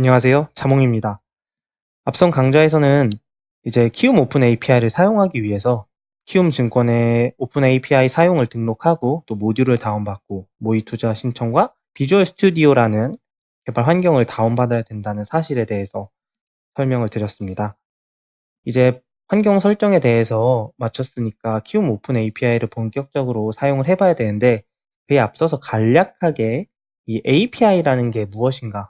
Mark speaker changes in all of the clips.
Speaker 1: 안녕하세요. 자몽입니다. 앞선 강좌에서는 이제 키움 오픈 API를 사용하기 위해서 키움 증권의 오픈 API 사용을 등록하고 또 모듈을 다운받고 모의 투자 신청과 비주얼 스튜디오라는 개발 환경을 다운받아야 된다는 사실에 대해서 설명을 드렸습니다. 이제 환경 설정에 대해서 마쳤으니까 키움 오픈 API를 본격적으로 사용을 해봐야 되는데 그에 앞서서 간략하게 이 API라는 게 무엇인가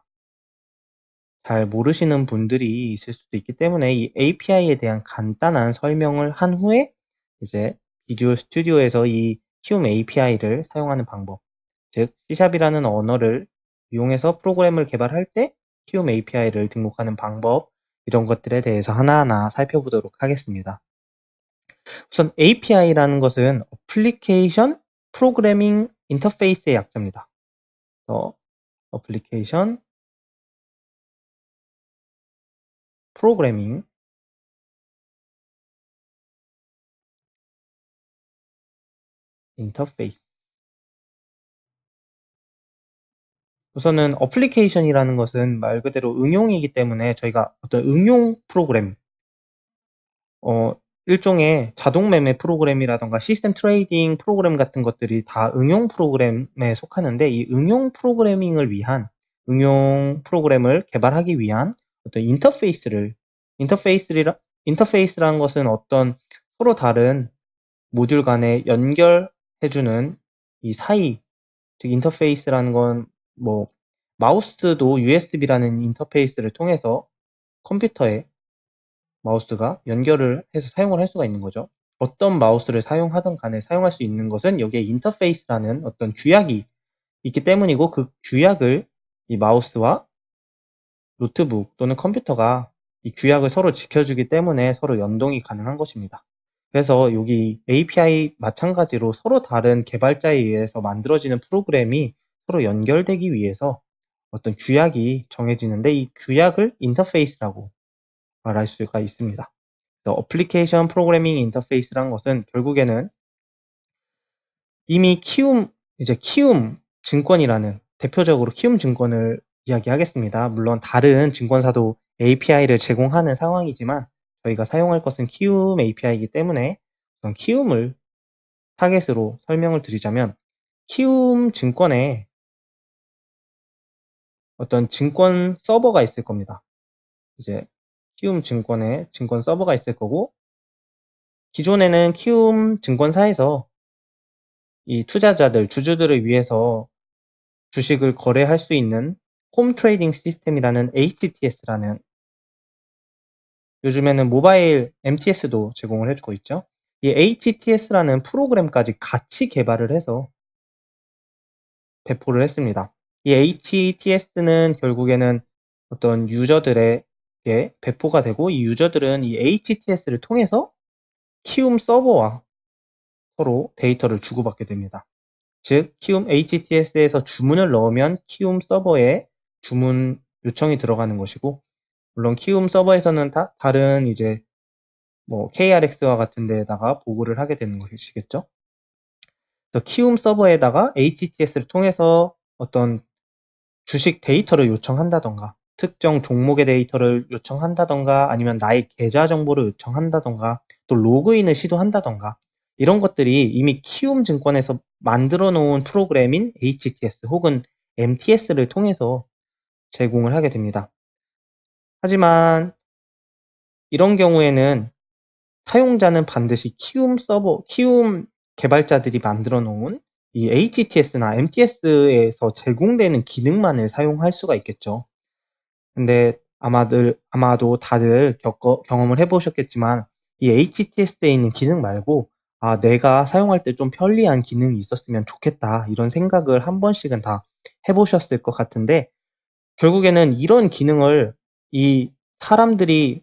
Speaker 1: 잘 모르시는 분들이 있을 수도 있기 때문에 이 API에 대한 간단한 설명을 한 후에 이제 비주얼 스튜디오에서 이 키움 API를 사용하는 방법, 즉 C샵이라는 언어를 이용해서 프로그램을 개발할 때 키움 API를 등록하는 방법, 이런 것들에 대해서 하나하나 살펴보도록 하겠습니다. 우선 API라는 것은 어플리케이션 프로그래밍 인터페이스의 약자입니다. 어플리케이션 프로그래밍 인터페이스. 우선은 어플리케이션이라는 것은 말 그대로 응용이기 때문에 저희가 어떤 응용 프로그램, 일종의 자동 매매 프로그램이라던가 시스템 트레이딩 프로그램 같은 것들이 다 응용 프로그램에 속하는데 이 응용 프로그래밍을 위한 응용 프로그램을 개발하기 위한 어떤 인터페이스라는 것은 어떤 서로 다른 모듈 간에 연결해주는 이 사이, 즉 인터페이스라는 건 뭐 마우스도 USB라는 인터페이스를 통해서 컴퓨터에 마우스가 연결을 해서 사용을 할 수가 있는 거죠. 어떤 마우스를 사용하든 간에 사용할 수 있는 것은 여기에 인터페이스라는 어떤 규약이 있기 때문이고 그 규약을 이 마우스와 노트북 또는 컴퓨터가 이 규약을 서로 지켜주기 때문에 서로 연동이 가능한 것입니다. 그래서 여기 API 마찬가지로 서로 다른 개발자에 의해서 만들어지는 프로그램이 서로 연결되기 위해서 어떤 규약이 정해지는데 이 규약을 인터페이스라고 말할 수가 있습니다. 어플리케이션 프로그래밍 인터페이스란 것은 결국에는 이미 키움 증권이라는 대표적으로 키움 증권을 이야기하겠습니다. 물론 다른 증권사도 API를 제공하는 상황이지만 저희가 사용할 것은 키움 API이기 때문에 우선 키움을 타겟으로 설명을 드리자면 키움 증권에 어떤 증권 서버가 있을 겁니다. 이제 키움 증권에 증권 서버가 있을 거고 기존에는 키움 증권사에서 이 투자자들, 주주들을 위해서 주식을 거래할 수 있는 홈 트레이딩 시스템이라는 HTS라는 요즘에는 모바일 MTS도 제공을 해주고 있죠. 이 HTS라는 프로그램까지 같이 개발을 해서 배포를 했습니다. 이 HTS는 결국에는 어떤 유저들에게 배포가 되고 이 유저들은 이 HTS를 통해서 키움 서버와 서로 데이터를 주고받게 됩니다. 즉, 키움 HTS에서 주문을 넣으면 키움 서버에 주문 요청이 들어가는 것이고, 물론 키움 서버에서는 다른 이제 뭐 KRX와 같은 데에다가 보고를 하게 되는 것이겠죠. 그래서 키움 서버에다가 HTS를 통해서 어떤 주식 데이터를 요청한다던가, 특정 종목의 데이터를 요청한다던가, 아니면 나의 계좌 정보를 요청한다던가, 또 로그인을 시도한다던가, 이런 것들이 이미 키움 증권에서 만들어 놓은 프로그램인 HTS 혹은 MTS를 통해서 제공을 하게 됩니다. 하지만 이런 경우에는 사용자는 반드시 키움 개발자들이 만들어 놓은 이 HTS나 MTS에서 제공되는 기능만을 사용할 수가 있겠죠. 근데 아마도 다들 경험을 해보셨겠지만 이 HTS에 있는 기능 말고 내가 사용할 때 좀 편리한 기능이 있었으면 좋겠다 이런 생각을 한 번씩은 다 해보셨을 것 같은데 결국에는 이런 기능을 이 사람들이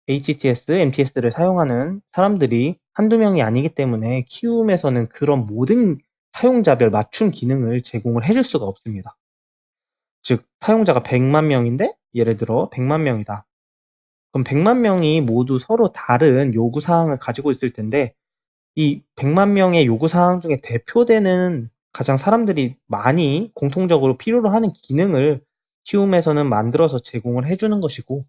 Speaker 1: HTS, MTS를 사용하는 사람들이 한두 명이 아니기 때문에 키움에서는 그런 모든 사용자별 맞춤 기능을 제공을 해줄 수가 없습니다. 즉 사용자가 100만 명인데 예를 들어 100만 명이다. 그럼 100만 명이 모두 서로 다른 요구사항을 가지고 있을 텐데 이 100만 명의 요구사항 중에 대표되는 가장 사람들이 많이 공통적으로 필요로 하는 기능을 키움에서는 만들어서 제공을 해주는 것이고,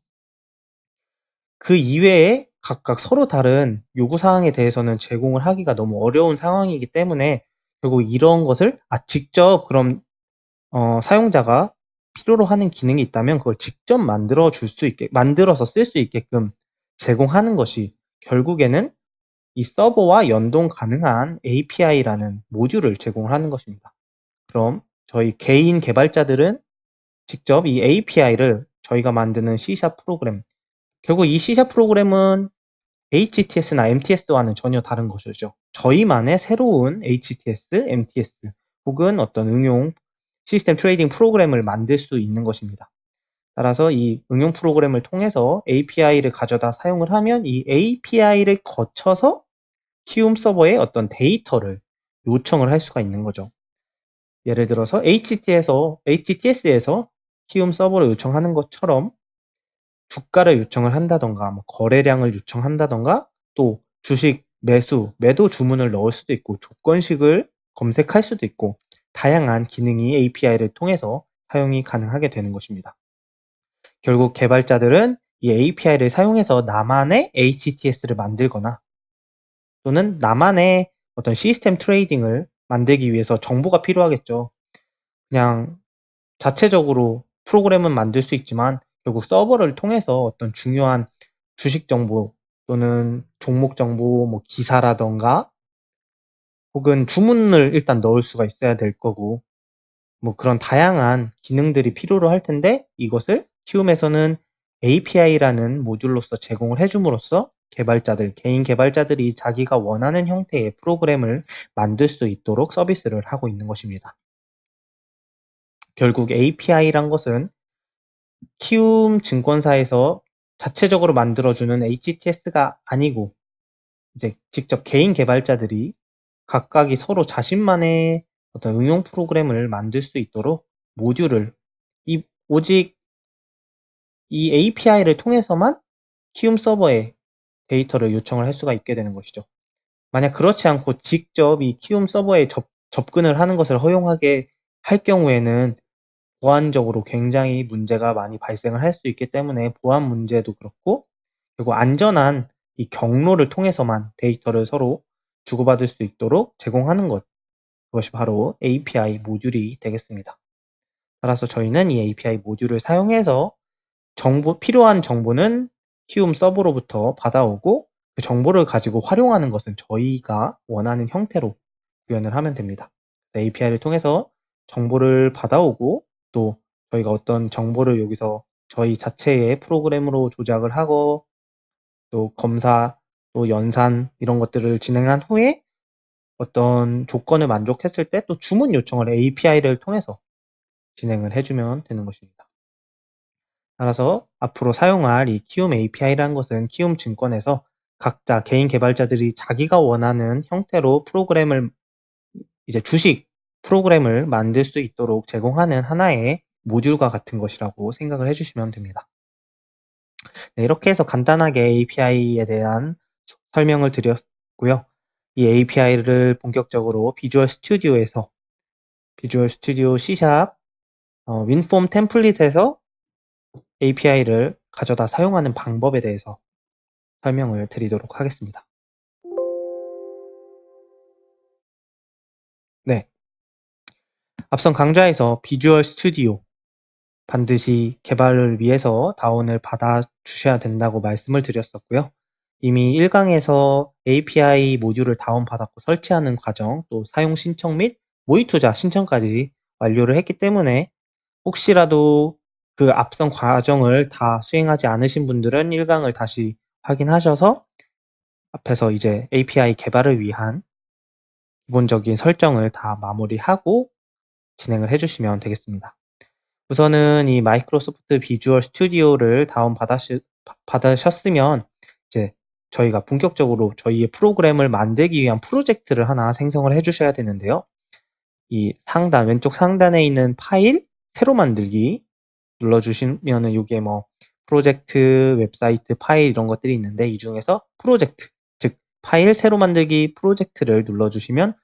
Speaker 1: 그 이외에 각각 서로 다른 요구사항에 대해서는 제공을 하기가 너무 어려운 상황이기 때문에 결국 이런 것을 직접 그럼 사용자가 필요로 하는 기능이 있다면 그걸 직접 만들어서 쓸 수 있게끔 제공하는 것이 결국에는 이 서버와 연동 가능한 API라는 모듈을 제공을 하는 것입니다. 그럼 저희 개인 개발자들은 직접 이 API를 저희가 만드는 C# 프로그램, 결국 이 C# 프로그램은 HTS나 MTS와는 전혀 다른 것이죠. 저희만의 새로운 HTS, MTS 혹은 어떤 응용 시스템 트레이딩 프로그램을 만들 수 있는 것입니다. 따라서 이 응용 프로그램을 통해서 API를 가져다 사용을 하면 이 API를 거쳐서 키움 서버에 어떤 데이터를 요청을 할 수가 있는 거죠. 예를 들어서 HTS에서 키움 서버를 요청하는 것처럼 주가를 요청을 한다던가 뭐 거래량을 요청한다던가 또 주식 매도 주문을 넣을 수도 있고 조건식을 검색할 수도 있고 다양한 기능이 API를 통해서 사용이 가능하게 되는 것입니다. 결국 개발자들은 이 API를 사용해서 나만의 HTS를 만들거나 또는 나만의 어떤 시스템 트레이딩을 만들기 위해서 정보가 필요하겠죠. 그냥 자체적으로 프로그램은 만들 수 있지만 결국 서버를 통해서 어떤 중요한 주식 정보 또는 종목 정보, 뭐 기사라던가 혹은 주문을 일단 넣을 수가 있어야 될 거고 뭐 그런 다양한 기능들이 필요로 할 텐데 이것을 키움에서는 API라는 모듈로서 제공을 해줌으로써 개인 개발자들이 자기가 원하는 형태의 프로그램을 만들 수 있도록 서비스를 하고 있는 것입니다. 결국 API란 것은 키움 증권사에서 자체적으로 만들어주는 HTS가 아니고 이제 직접 개인 개발자들이 각각이 서로 자신만의 어떤 응용 프로그램을 만들 수 있도록 모듈을 오직 이 API를 통해서만 키움 서버에 데이터를 요청을 할 수가 있게 되는 것이죠. 만약 그렇지 않고 직접 이 키움 서버에 접근을 하는 것을 허용하게 할 경우에는 보안적으로 굉장히 문제가 많이 발생을 할 수 있기 때문에 보안 문제도 그렇고 그리고 안전한 이 경로를 통해서만 데이터를 서로 주고받을 수 있도록 제공하는 것, 그것이 바로 API 모듈이 되겠습니다. 따라서 저희는 이 API 모듈을 사용해서 필요한 정보는 키움 서버로부터 받아오고 그 정보를 가지고 활용하는 것은 저희가 원하는 형태로 구현을 하면 됩니다. API를 통해서 정보를 받아오고 또 저희가 어떤 정보를 여기서 저희 자체의 프로그램으로 조작을 하고 또 검사, 또 연산 이런 것들을 진행한 후에 어떤 조건을 만족했을 때 또 주문 요청을 API를 통해서 진행을 해주면 되는 것입니다. 따라서 앞으로 사용할 이 키움 API라는 것은 키움 증권에서 각자 개인 개발자들이 자기가 원하는 형태로 주식 프로그램을 만들 수 있도록 제공하는 하나의 모듈과 같은 것이라고 생각을 해주시면 됩니다. 네, 이렇게 해서 간단하게 API에 대한 설명을 드렸고요. 이 API를 본격적으로 비주얼 스튜디오 C# 윈폼 템플릿에서 API를 가져다 사용하는 방법에 대해서 설명을 드리도록 하겠습니다. 네, 앞선 강좌에서 비주얼 스튜디오 반드시 개발을 위해서 다운을 받아 주셔야 된다고 말씀을 드렸었고요. 이미 1강에서 API 모듈을 다운받았고 설치하는 과정, 또 사용 신청 및 모의 투자 신청까지 완료를 했기 때문에 혹시라도 그 앞선 과정을 다 수행하지 않으신 분들은 1강을 다시 확인하셔서 앞에서 이제 API 개발을 위한 기본적인 설정을 다 마무리하고 진행을 해주시면 되겠습니다. 우선은 이 마이크로소프트 비주얼 스튜디오를 받으셨으면 이제 저희가 본격적으로 저희의 프로그램을 만들기 위한 프로젝트를 하나 생성을 해주셔야 되는데요. 이 왼쪽 상단에 있는 파일 새로 만들기 눌러주시면은 여기에 뭐 프로젝트, 웹사이트, 파일 이런 것들이 있는데 이 중에서 프로젝트, 즉 파일 새로 만들기 프로젝트를 눌러주시면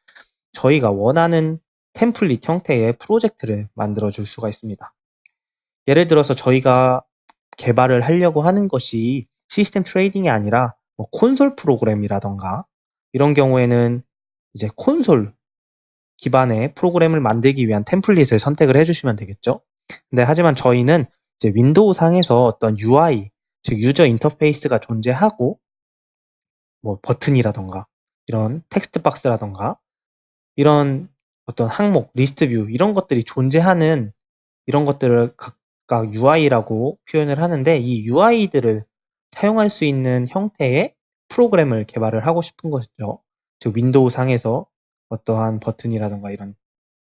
Speaker 1: 저희가 원하는 템플릿 형태의 프로젝트를 만들어 줄 수가 있습니다. 예를 들어서 저희가 개발을 하려고 하는 것이 시스템 트레이딩이 아니라 뭐 콘솔 프로그램이라던가 이런 경우에는 이제 콘솔 기반의 프로그램을 만들기 위한 템플릿을 선택을 해주시면 되겠죠. 근데 하지만 저희는 이제 윈도우 상에서 어떤 UI, 즉 유저 인터페이스가 존재하고 뭐 버튼이라던가 이런 텍스트 박스라던가 이런 어떤 항목, 리스트 뷰 이런 것들이 존재하는 이런 것들을 각각 UI라고 표현을 하는데 이 UI들을 사용할 수 있는 형태의 프로그램을 개발을 하고 싶은 것이죠. 즉 윈도우 상에서 어떠한 버튼이라던가 이런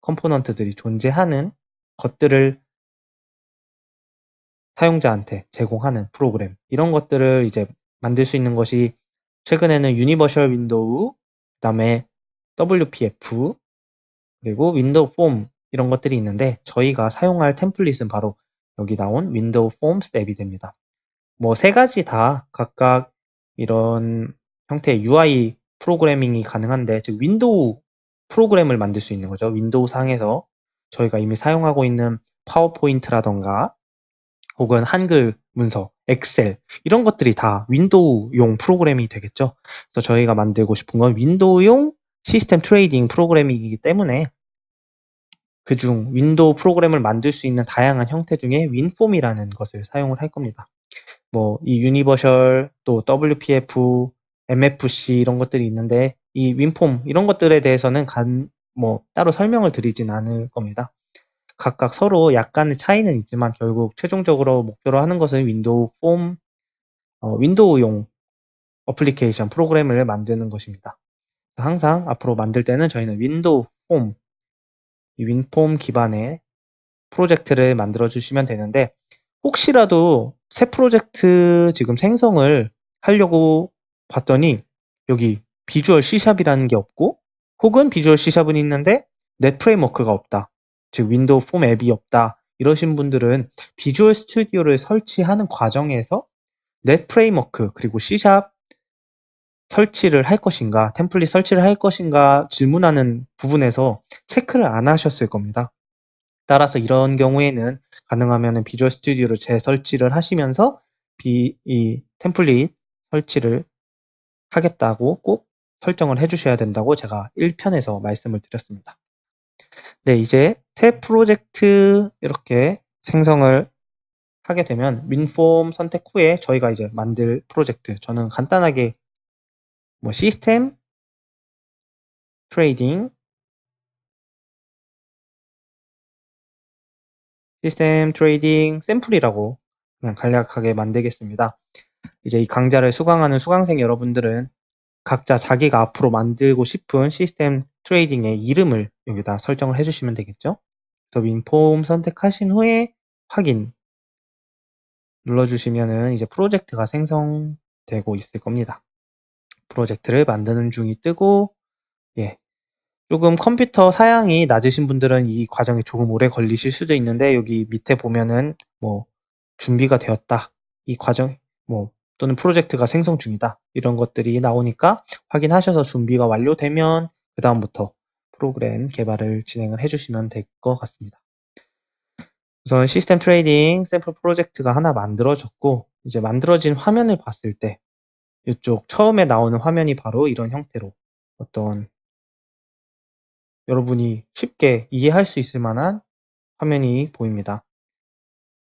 Speaker 1: 컴포넌트들이 존재하는 것들을 사용자한테 제공하는 프로그램 이런 것들을 이제 만들 수 있는 것이 최근에는 유니버셜 윈도우, 그다음에 WPF, 그리고 윈도우 폼 이런 것들이 있는데 저희가 사용할 템플릿은 바로 여기 나온 윈도우 폼스 앱이 됩니다. 뭐 세 가지 다 각각 이런 형태의 UI 프로그래밍이 가능한데 즉 윈도우 프로그램을 만들 수 있는 거죠. 윈도우 상에서 저희가 이미 사용하고 있는 파워포인트라던가 혹은 한글 문서, 엑셀 이런 것들이 다 윈도우용 프로그램이 되겠죠. 그래서 저희가 만들고 싶은 건 윈도우용 시스템 트레이딩 프로그래밍이기 때문에 그중 윈도우 프로그램을 만들 수 있는 다양한 형태 중에 윈폼이라는 것을 사용을 할 겁니다. 뭐 이 유니버셜 또 WPF, MFC 이런 것들이 있는데 이 윈폼 이런 것들에 대해서는 뭐 따로 설명을 드리진 않을 겁니다. 각각 서로 약간의 차이는 있지만 결국 최종적으로 목표로 하는 것은 윈도우 폼, 윈도우용 어플리케이션 프로그램을 만드는 것입니다. 항상 앞으로 만들 때는 저희는 윈도우 폼, 이 윈폼 기반의 프로젝트를 만들어 주시면 되는데 혹시라도 새 프로젝트 지금 생성을 하려고 봤더니 여기 비주얼 C샵이라는 게 없고 혹은 비주얼 C샵은 있는데 넷 프레임워크가 없다. 즉 윈도우 폼 앱이 없다. 이러신 분들은 비주얼 스튜디오를 설치하는 과정에서 넷 프레임워크 그리고 C샵 설치를 할 것인가, 템플릿 설치를 할 것인가 질문하는 부분에서 체크를 안 하셨을 겁니다. 따라서 이런 경우에는 가능하면 비주얼 스튜디오를 재설치를 하시면서 이 템플릿 설치를 하겠다고 꼭 설정을 해주셔야 된다고 제가 1편에서 말씀을 드렸습니다. 네, 이제 새 프로젝트 이렇게 생성을 하게 되면 윈폼 선택 후에 저희가 이제 만들 프로젝트 저는 간단하게 뭐 시스템 트레이딩 샘플이라고 그냥 간략하게 만들겠습니다. 이제 이 강좌를 수강하는 수강생 여러분들은 각자 자기가 앞으로 만들고 싶은 시스템 트레이딩의 이름을 여기다 설정을 해주시면 되겠죠. 그래서 윈폼 선택하신 후에 확인 눌러주시면은 이제 프로젝트가 생성되고 있을 겁니다. 프로젝트를 만드는 중이 뜨고, 예. 조금 컴퓨터 사양이 낮으신 분들은 이 과정이 조금 오래 걸리실 수도 있는데, 여기 밑에 보면은 뭐, 준비가 되었다. 이 과정, 뭐, 또는 프로젝트가 생성 중이다. 이런 것들이 나오니까 확인하셔서 준비가 완료되면 그다음부터 프로그램 개발을 진행을 해주시면 될 것 같습니다. 우선 시스템 트레이딩 샘플 프로젝트가 하나 만들어졌고 이제 만들어진 화면을 봤을 때 이쪽 처음에 나오는 화면이 바로 이런 형태로 어떤 여러분이 쉽게 이해할 수 있을 만한 화면이 보입니다.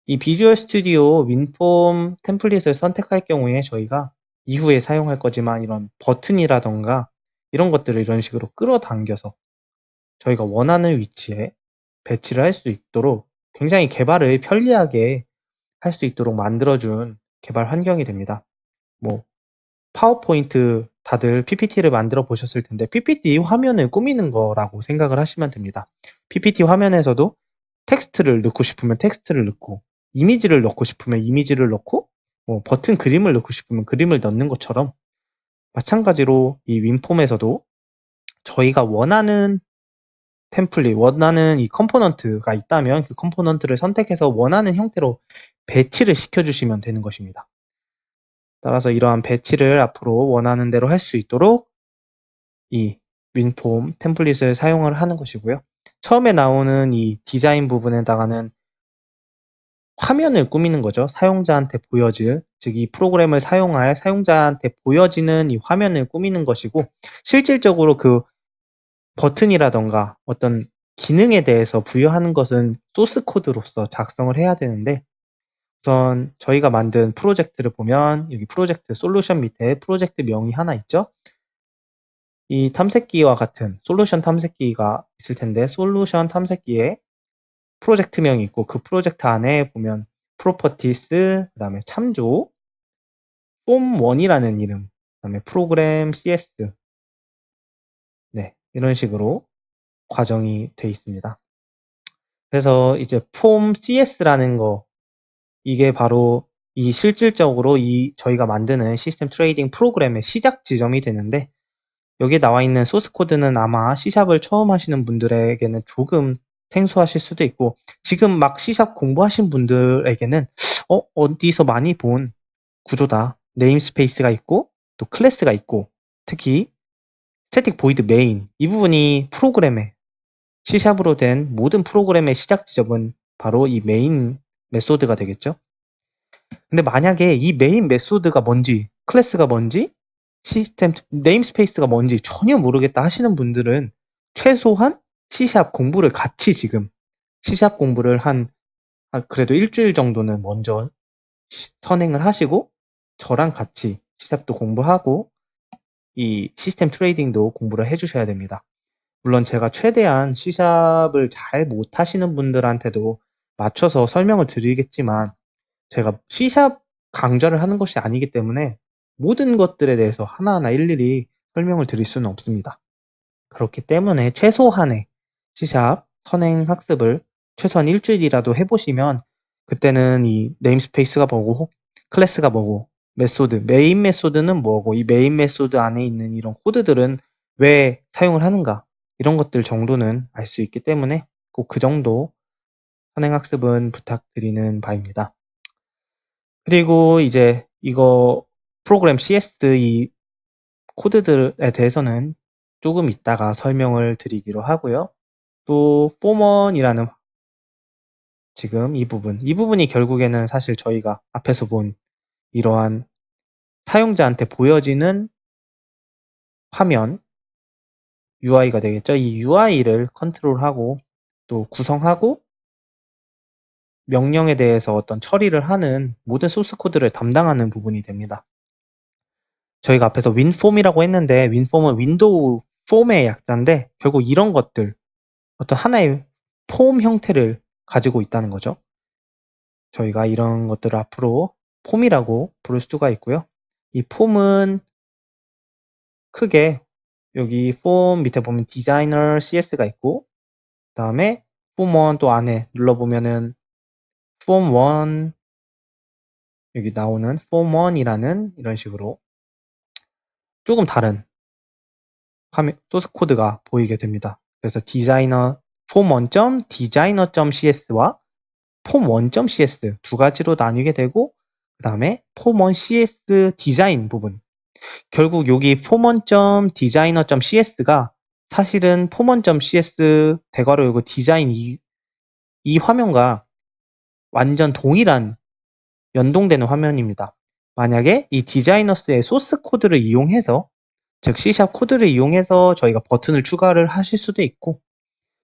Speaker 1: 이 비주얼 스튜디오 윈폼 템플릿을 선택할 경우에 저희가 이후에 사용할 거지만 이런 버튼이라던가 이런 것들을 이런 식으로 끌어당겨서 저희가 원하는 위치에 배치를 할 수 있도록 굉장히 개발을 편리하게 할 수 있도록 만들어준 개발 환경이 됩니다. 뭐 파워포인트 다들 PPT를 만들어 보셨을 텐데 PPT 화면을 꾸미는 거라고 생각을 하시면 됩니다. PPT 화면에서도 텍스트를 넣고 싶으면 텍스트를 넣고 이미지를 넣고 싶으면 이미지를 넣고 뭐 버튼 그림을 넣고 싶으면 그림을 넣는 것처럼 마찬가지로 이 윈폼에서도 저희가 원하는 템플릿, 원하는 이 컴포넌트가 있다면 그 컴포넌트를 선택해서 원하는 형태로 배치를 시켜주시면 되는 것입니다. 따라서 이러한 배치를 앞으로 원하는 대로 할 수 있도록 이 윈폼 템플릿을 사용을 하는 것이고요. 처음에 나오는 이 디자인 부분에다가는 화면을 꾸미는 거죠. 사용자한테 보여질, 즉 이 프로그램을 사용할 사용자한테 보여지는 이 화면을 꾸미는 것이고, 실질적으로 그 버튼이라던가 어떤 기능에 대해서 부여하는 것은 소스 코드로서 작성을 해야 되는데, 우선 저희가 만든 프로젝트를 보면 여기 프로젝트 솔루션 밑에 프로젝트 명이 하나 있죠. 이 탐색기와 같은 솔루션 탐색기가 있을 텐데, 솔루션 탐색기에 프로젝트명이 있고 그 프로젝트 안에 보면 프로퍼티스, 그 다음에 참조, 폼1이라는 이름, 그 다음에 프로그램 CS, 네, 이런 식으로 과정이 돼 있습니다. 그래서 이제 폼 CS라는 거, 이게 바로 이 실질적으로 이 저희가 만드는 시스템 트레이딩 프로그램의 시작 지점이 되는데, 여기에 나와 있는 소스 코드는 아마 C샵을 처음 하시는 분들에게는 조금 생소하실 수도 있고, 지금 막 C샵 공부하신 분들에게는 어디서 많이 본 구조다. 네임스페이스가 있고 또 클래스가 있고, 특히 스태틱 보이드 메인, 이 부분이 프로그램의 C샵으로 된 모든 프로그램의 시작 지점은 바로 이 메인 메소드가 되겠죠. 근데 만약에 이 메인 메소드가 뭔지, 클래스가 뭔지, 시스템 네임스페이스가 뭔지 전혀 모르겠다 하시는 분들은 최소한 C샵 공부를 같이 지금 C샵 공부를 그래도 일주일 정도는 먼저 선행을 하시고, 저랑 같이 C샵도 공부하고 이 시스템 트레이딩도 공부를 해주셔야 됩니다. 물론 제가 최대한 C샵을 잘 못하시는 분들한테도 맞춰서 설명을 드리겠지만, 제가 C샵 강좌를 하는 것이 아니기 때문에 모든 것들에 대해서 하나하나 일일이 설명을 드릴 수는 없습니다. 그렇기 때문에 최소한의 C샵 선행 학습을 최소한 일주일이라도 해보시면, 그때는 이 네임스페이스가 뭐고, 클래스가 뭐고, 메소드, 메인 메소드는 뭐고, 이 메인 메소드 안에 있는 이런 코드들은 왜 사용을 하는가, 이런 것들 정도는 알 수 있기 때문에 꼭 그 정도 선행 학습은 부탁드리는 바입니다. 그리고 이제 이거 프로그램 CS 이 코드들에 대해서는 조금 이따가 설명을 드리기로 하고요. 또 포먼이라는 지금 이 부분이 결국에는 사실 저희가 앞에서 본 이러한 사용자한테 보여지는 화면 UI가 되겠죠. 이 UI를 컨트롤하고 또 구성하고 명령에 대해서 어떤 처리를 하는 모든 소스 코드를 담당하는 부분이 됩니다. 저희가 앞에서 윈폼이라고 했는데, 윈폼은 윈도우 폼의 약자인데 결국 이런 것들, 어떤 하나의 폼 형태를 가지고 있다는 거죠. 저희가 이런 것들을 앞으로 폼이라고 부를 수가 있고요. 이 폼은 크게 여기 폼 밑에 보면 디자이너 CS가 있고, 그 다음에 폼1 또 안에 눌러보면은 폼1 여기 나오는 폼1이라는 이런 식으로 조금 다른 소스 코드가 보이게 됩니다. 그래서 디자이너 폼1.designer.cs와 폼1.cs 두 가지로 나뉘게 되고, 그 다음에 폼1.cs 디자인 부분, 결국 여기 폼1.designer.cs가 사실은 폼1.cs 대괄호 요거 디자인 이 화면과 완전 동일한 연동되는 화면입니다. 만약에 이 디자이너스의 소스 코드를 이용해서, 즉 C샵 코드를 이용해서 저희가 버튼을 추가를 하실 수도 있고,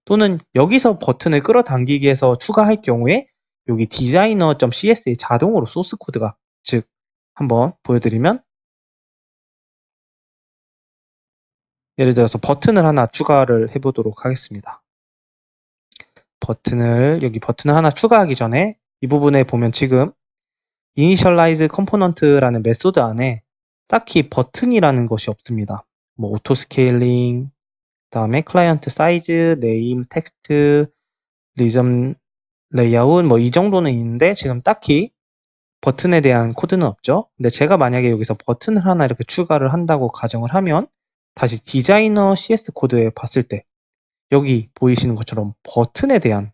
Speaker 1: 또는 여기서 버튼을 끌어당기기 위해서 추가할 경우에 여기 designer.cs에 자동으로 소스 코드가, 즉 한번 보여드리면, 예를 들어서 버튼을 하나 추가를 해보도록 하겠습니다. 여기 버튼을 하나 추가하기 전에 이 부분에 보면 지금 initialize component라는 메소드 안에 딱히 버튼이라는 것이 없습니다. 뭐 오토 스케일링, 그다음에 클라이언트 사이즈, 네임, 텍스트, 리즘 레이아웃 뭐 이 정도는 있는데 지금 딱히 버튼에 대한 코드는 없죠. 근데 제가 만약에 여기서 버튼을 하나 이렇게 추가를 한다고 가정을 하면, 다시 디자이너 CS 코드에 봤을 때 여기 보이시는 것처럼 버튼에 대한,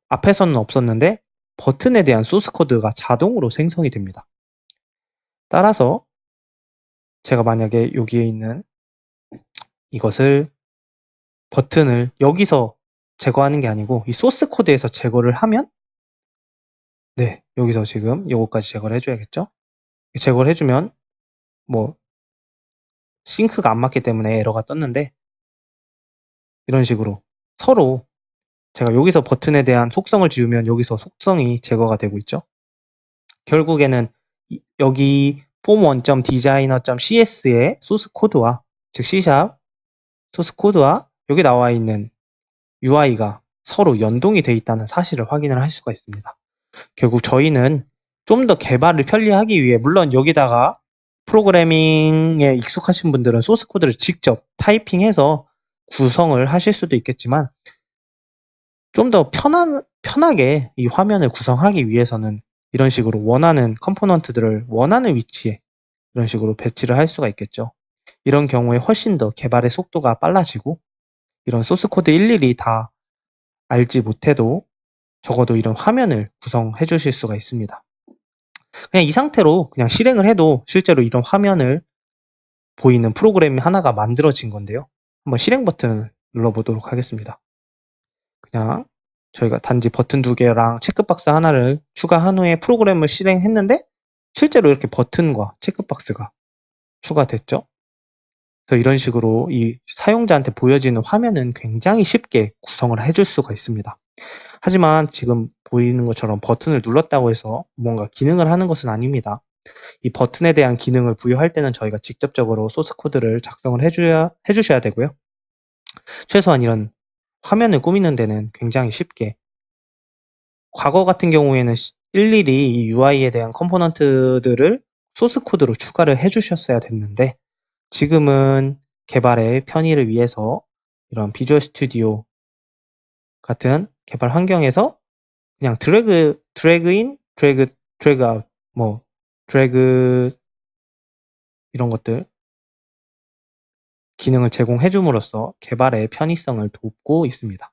Speaker 1: 앞에서는 없었는데 버튼에 대한 소스 코드가 자동으로 생성이 됩니다. 따라서 제가 만약에 여기에 있는 이것을, 버튼을 여기서 제거하는 게 아니고 이 소스 코드에서 제거를 하면 네, 여기서 지금 요거까지 제거를 해줘야겠죠? 제거를 해주면 뭐 싱크가 안 맞기 때문에 에러가 떴는데 이런 식으로 서로 제가 여기서 버튼에 대한 속성을 지우면 여기서 속성이 제거가 되고 있죠. 결국에는 여기 form1.designer.cs의 소스 코드와 즉 C# 소스 코드와 여기 나와 있는 UI가 서로 연동이 되어 있다는 사실을 확인을 할 수가 있습니다. 결국 저희는 좀 더 개발을 편리하기 위해 물론 여기다가 프로그래밍에 익숙하신 분들은 소스 코드를 직접 타이핑해서 구성을 하실 수도 있겠지만 좀 더 편하게 이 화면을 구성하기 위해서는 이런 식으로 원하는 컴포넌트들을 원하는 위치에 이런 식으로 배치를 할 수가 있겠죠. 이런 경우에 훨씬 더 개발의 속도가 빨라지고 이런 소스 코드 일일이 다 알지 못해도 적어도 이런 화면을 구성해 주실 수가 있습니다. 그냥 이 상태로 그냥 실행을 해도 실제로 이런 화면을 보이는 프로그램이 하나가 만들어진 건데요. 한번 실행 버튼을 눌러보도록 하겠습니다. 그냥 저희가 단지 버튼 2개랑 체크박스 하나를 추가한 후에 프로그램을 실행했는데 실제로 이렇게 버튼과 체크박스가 추가됐죠. 그래서 이런 식으로 이 사용자한테 보여지는 화면은 굉장히 쉽게 구성을 해줄 수가 있습니다. 하지만 지금 보이는 것처럼 버튼을 눌렀다고 해서 뭔가 기능을 하는 것은 아닙니다. 이 버튼에 대한 기능을 부여할 때는 저희가 직접적으로 소스 코드를 작성을 해주셔야 되고요. 최소한 이런 화면을 꾸미는 데는 굉장히 쉽게 과거 같은 경우에는 일일이 이 UI에 대한 컴포넌트들을 소스 코드로 추가를 해주셨어야 됐는데 지금은 개발의 편의를 위해서 이런 비주얼 스튜디오 같은 개발 환경에서 그냥 드래그 인, 드래그 아웃, 뭐 드래그 이런 것들 기능을 제공해 줌으로써 개발의 편의성을 돕고 있습니다.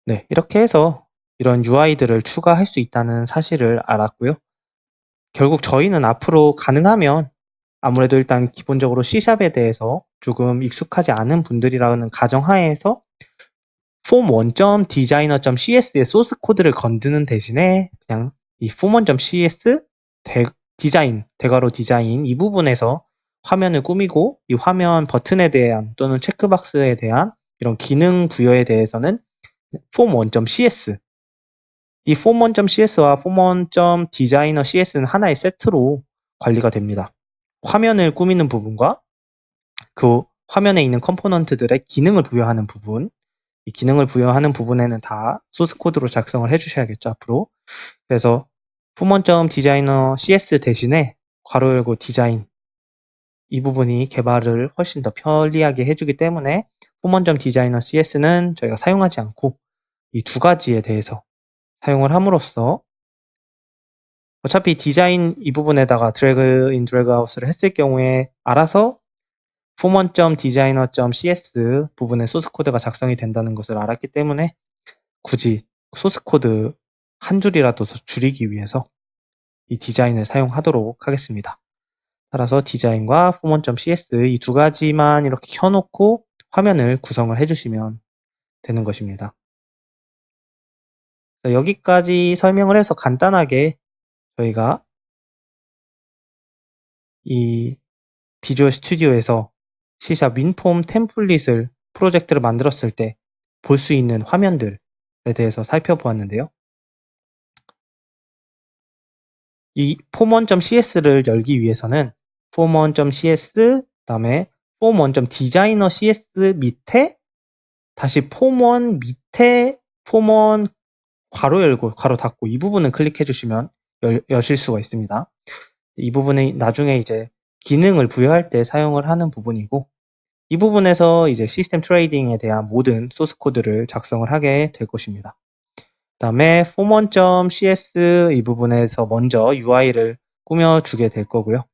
Speaker 1: 네, 이렇게 해서 이런 UI들을 추가할 수 있다는 사실을 알았고요. 결국 저희는 앞으로 가능하면 아무래도 일단 기본적으로 C샵에 대해서 조금 익숙하지 않은 분들이라는 가정하에서 form1.designer.cs의 소스 코드를 건드는 대신에 그냥 이 form1.cs 디자인, 대괄호 디자인 이 부분에서 화면을 꾸미고 이 화면 버튼에 대한 또는 체크박스에 대한 이런 기능 부여에 대해서는 form1.cs 이 form1.cs와 form1.designer cs는 하나의 세트로 관리가 됩니다. 화면을 꾸미는 부분과 그 화면에 있는 컴포넌트들의 기능을 부여하는 부분 이 기능을 부여하는 부분에는 다 소스 코드로 작성을 해주셔야겠죠, 앞으로. 그래서 form1.designer cs 대신에 괄호 열고 디자인 이 부분이 개발을 훨씬 더 편리하게 해주기 때문에 form1.designer cs는 저희가 사용하지 않고 이 두 가지에 대해서 사용을 함으로써 어차피 디자인 이 부분에다가 드래그 인 드래그 아웃을 했을 경우에 알아서 form1.designer.cs 부분의 소스 코드가 작성이 된다는 것을 알았기 때문에 굳이 소스 코드 한 줄이라도 줄이기 위해서 이 디자인을 사용하도록 하겠습니다. 따라서 디자인과 form1.cs 이 두 가지만 이렇게 켜놓고 화면을 구성을 해주시면 되는 것입니다. 여기까지 설명을 해서 간단하게 저희가 이 비주얼 스튜디오에서 C샵 윈폼 템플릿을 프로젝트를 만들었을 때 볼 수 있는 화면들에 대해서 살펴보았는데요. 이 form1.cs를 열기 위해서는 form1.cs 그다음에 form1.designer cs 밑에 다시 form1 밑에 form1 괄호 열고 괄호 닫고 이 부분을 클릭해 주시면 여실 수가 있습니다. 이 부분은 나중에 이제 기능을 부여할 때 사용을 하는 부분이고 이 부분에서 이제 시스템 트레이딩에 대한 모든 소스 코드를 작성을 하게 될 것입니다. 그 다음에 form1.cs 이 부분에서 먼저 UI를 꾸며주게 될 거고요.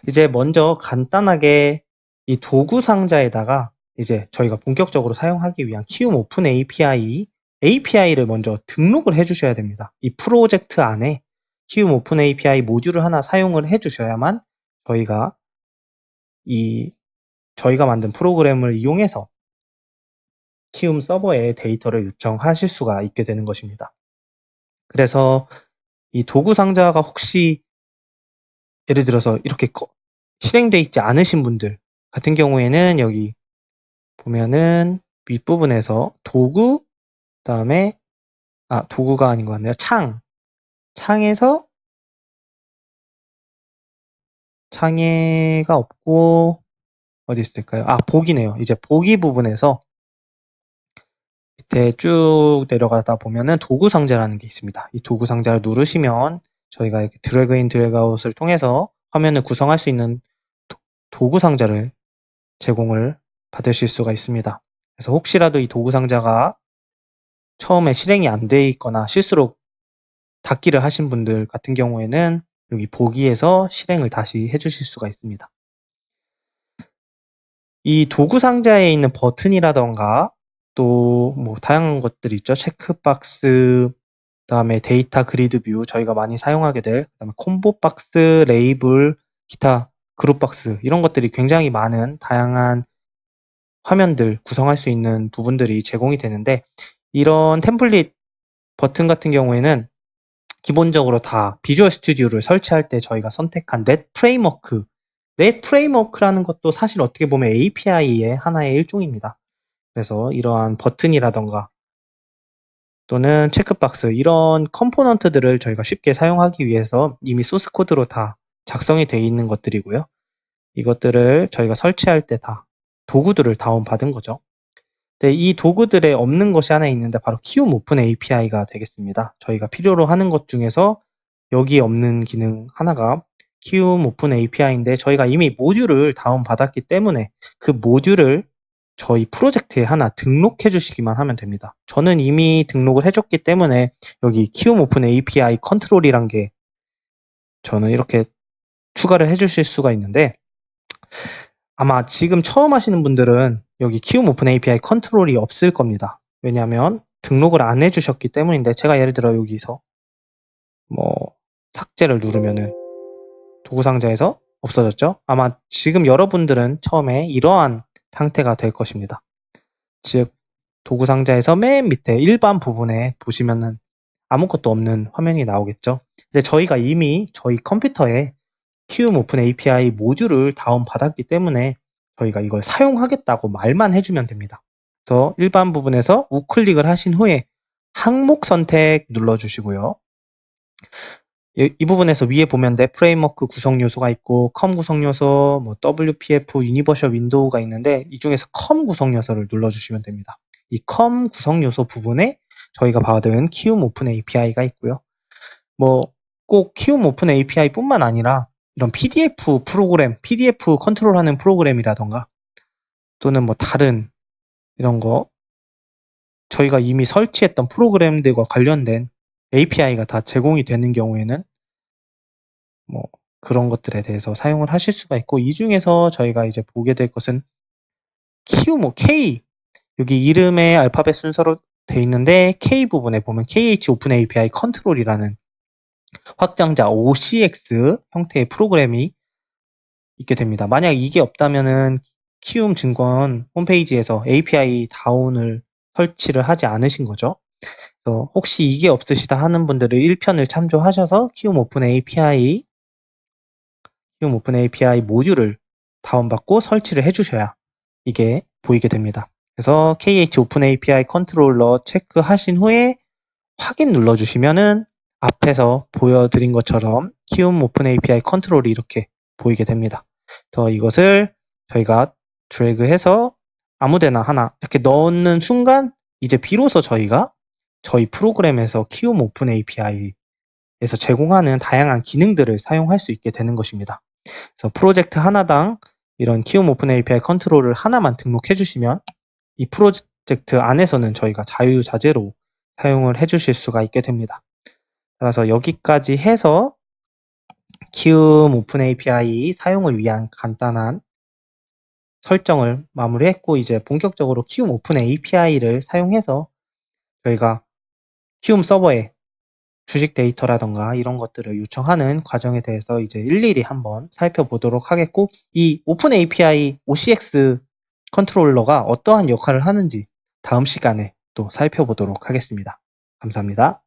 Speaker 1: 이제 먼저 간단하게 이 도구 상자에다가 이제 저희가 본격적으로 사용하기 위한 키움 오픈 API를 먼저 등록을 해주셔야 됩니다. 이 프로젝트 안에 키움 오픈 API 모듈을 하나 사용을 해주셔야만 저희가 만든 프로그램을 이용해서 키움 서버에 데이터를 요청하실 수가 있게 되는 것입니다. 그래서 이 도구 상자가 혹시 예를 들어서 이렇게 실행되어 있지 않으신 분들 같은 경우에는 여기 보면은 윗부분에서 도구, 그다음에 도구가 아닌 것 같네요. 창에서 창에가 없고 어디 있을까요? 보기네요. 이제 보기 부분에서 밑에 쭉 내려가다 보면은 도구 상자라는 게 있습니다. 이 도구 상자를 누르시면 저희가 이렇게 드래그 인 드래그 아웃을 통해서 화면을 구성할 수 있는 도구 상자를 제공을 받으실 수가 있습니다. 그래서 혹시라도 이 도구 상자가 처음에 실행이 안 돼 있거나 실수로 닫기를 하신 분들 같은 경우에는 여기 보기에서 실행을 다시 해주실 수가 있습니다. 이 도구 상자에 있는 버튼이라던가 또 뭐 다양한 것들이 있죠. 체크박스, 그다음에 데이터 그리드 뷰, 저희가 많이 사용하게 될 그다음에 콤보 박스, 레이블, 기타 그룹 박스, 이런 것들이 굉장히 많은 다양한 화면들 구성할 수 있는 부분들이 제공이 되는데, 이런 템플릿 버튼 같은 경우에는 기본적으로 다 비주얼 스튜디오를 설치할 때 저희가 선택한 넷 프레임워크, 넷 프레임워크라는 것도 사실 어떻게 보면 API의 하나의 일종입니다. 그래서 이러한 버튼이라던가 또는 체크박스, 이런 컴포넌트들을 저희가 쉽게 사용하기 위해서 이미 소스 코드로 다 작성이 되어 있는 것들이고요. 이것들을 저희가 설치할 때 다 도구들을 다운받은 거죠. 네, 이 도구들에 없는 것이 하나 있는데 바로 키움 오픈 API가 되겠습니다. 저희가 필요로 하는 것 중에서 여기 없는 기능 하나가 키움 오픈 API인데, 저희가 이미 모듈을 다운받았기 때문에 그 모듈을 저희 프로젝트에 하나 등록해 주시기만 하면 됩니다. 저는 이미 등록을 해줬기 때문에 여기 키움 오픈 API 컨트롤이란 게 저는 이렇게 추가를 해 주실 수가 있는데, 아마 지금 처음 하시는 분들은 여기 키움 오픈 API 컨트롤이 없을 겁니다. 왜냐하면 등록을 안 해주셨기 때문인데, 제가 예를 들어 여기서 뭐 삭제를 누르면은 도구 상자에서 없어졌죠? 아마 지금 여러분들은 처음에 이러한 상태가 될 것입니다. 즉, 도구 상자에서 맨 밑에 일반 부분에 보시면은 아무것도 없는 화면이 나오겠죠? 근데 저희가 이미 저희 컴퓨터에 키움 오픈 API 모듈을 다운받았기 때문에 저희가 이걸 사용하겠다고 말만 해주면 됩니다. 그래서 일반 부분에서 우클릭을 하신 후에 항목 선택 눌러주시고요. 이 부분에서 위에 보면 넷 프레임워크 구성 요소가 있고 컴 구성 요소, 뭐 WPF, 유니버셜 윈도우가 있는데, 이 중에서 컴 구성 요소를 눌러주시면 됩니다. 이 컴 구성 요소 부분에 저희가 받은 키움 오픈 API가 있고요. 뭐 꼭 키움 오픈 API 뿐만 아니라 이런 PDF 프로그램, PDF 컨트롤하는 프로그램이라던가 또는 뭐 다른 이런 거 저희가 이미 설치했던 프로그램들과 관련된 API가 다 제공이 되는 경우에는 뭐 그런 것들에 대해서 사용을 하실 수가 있고, 이 중에서 저희가 이제 보게 될 것은 K, 여기 이름의 알파벳 순서로 돼 있는데 K 부분에 보면 KH 오픈 API 컨트롤이라는 확장자 OCX 형태의 프로그램이 있게 됩니다. 만약 이게 없다면은 키움 증권 홈페이지에서 API 다운을 설치를 하지 않으신 거죠. 그래서 혹시 이게 없으시다 하는 분들은 1편을 참조하셔서 키움 오픈 API 모듈을 다운받고 설치를 해주셔야 이게 보이게 됩니다. 그래서 KH 오픈 API 컨트롤러 체크하신 후에 확인 눌러주시면은 앞에서 보여드린 것처럼 키움 오픈 API 컨트롤이 이렇게 보이게 됩니다. 그래서 이것을 저희가 드래그해서 아무데나 하나 이렇게 넣는 순간 이제 비로소 저희가 저희 프로그램에서 키움 오픈 API에서 제공하는 다양한 기능들을 사용할 수 있게 되는 것입니다. 그래서 프로젝트 하나당 이런 키움 오픈 API 컨트롤을 하나만 등록해 주시면 이 프로젝트 안에서는 저희가 자유자재로 사용을 해 주실 수가 있게 됩니다. 따라서 여기까지 해서 키움 오픈 API 사용을 위한 간단한 설정을 마무리했고, 이제 본격적으로 키움 오픈 API를 사용해서 저희가 키움 서버에 주식 데이터라던가 이런 것들을 요청하는 과정에 대해서 이제 일일이 한번 살펴보도록 하겠고, 이 오픈 API OCX 컨트롤러가 어떠한 역할을 하는지 다음 시간에 또 살펴보도록 하겠습니다. 감사합니다.